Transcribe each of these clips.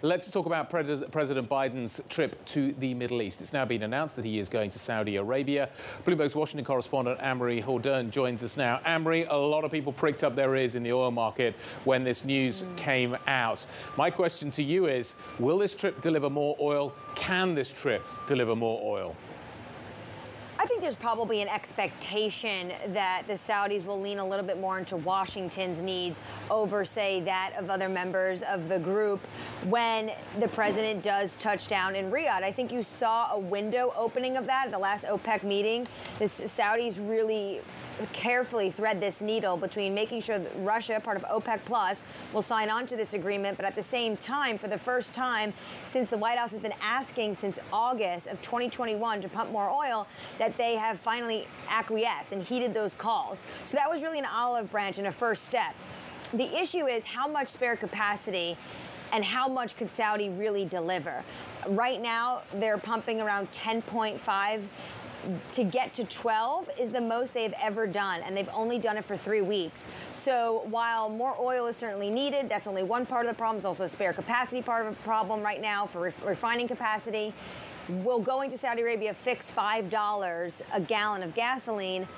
Let's talk about President Biden's trip to the Middle East. It's now been announced that he is going to Saudi Arabia. Bloomberg's Washington correspondent Annmarie Hordern joins us now. Annmarie, a lot of people pricked up their ears in the oil market when this news came out. My question to you is, will this trip deliver more oil? Can this trip deliver more oil? I think there's probably an expectation that the Saudis will lean a little bit more into Washington's needs over, say, that of other members of the group when the president does touch down in Riyadh. I think you saw a window opening of that at the last OPEC meeting. The Saudis really carefully thread this needle between making sure that Russia, part of OPEC Plus, will sign on to this agreement, but at the same time, for the first time since the White House has been asking since August of 2021 to pump more oil, that they have finally acquiesced and heeded those calls. So that was really an olive branch and a first step. The issue is how much spare capacity and how much could Saudi really deliver. Right now, they're pumping around 10.5. To get to 12 is the most they've ever done, and they've only done it for 3 weeks. So while more oil is certainly needed, that's only one part of the problem. It's also a spare capacity part of the problem right now for refining capacity. Will going to Saudi Arabia fix $5 a gallon of gasoline?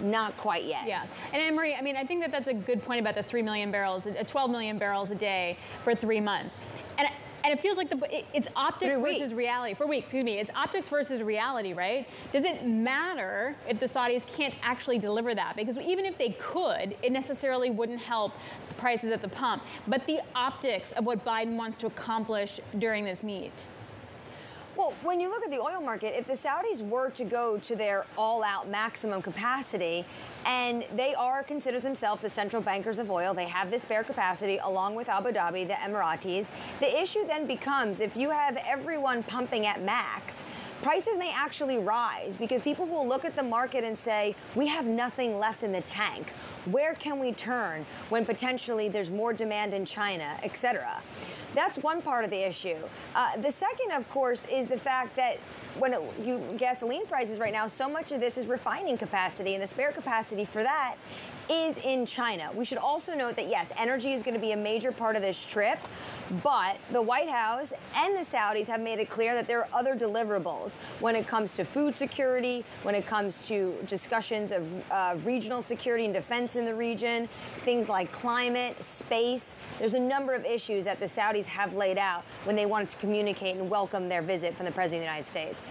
Not quite yet. Yeah. And Annmarie, I mean, I think that that's a good point about the 3 million barrels, 12 million barrels a day for 3 months. And it feels like it's optics versus reality. For weeks, excuse me. It's optics versus reality, right? Does it matter if the Saudis can't actually deliver that? Because even if they could, it necessarily wouldn't help the prices at the pump. But the optics of what Biden wants to accomplish during this meet. Well, when you look at the oil market, if the Saudis were to go to their all-out maximum capacity, and they are considered themselves the central bankers of oil, they have this spare capacity along with Abu Dhabi, the Emiratis, the issue then becomes if you have everyone pumping at max, prices may actually rise because people will look at the market and say, we have nothing left in the tank. Where can we turn when potentially there's more demand in China, et cetera? That's one part of the issue. The second, of course, is the fact that when gasoline prices right now, so much of this is refining capacity, and the spare capacity for that is in China. We should also note that, yes, energy is going to be a major part of this trip, but the White House and the Saudis have made it clear that there are other deliverables when it comes to food security, when it comes to discussions of regional security and defense in the region, things like climate, space. There's a number of issues that the Saudis have laid out when they wanted to communicate and welcome their visit from the President of the United States.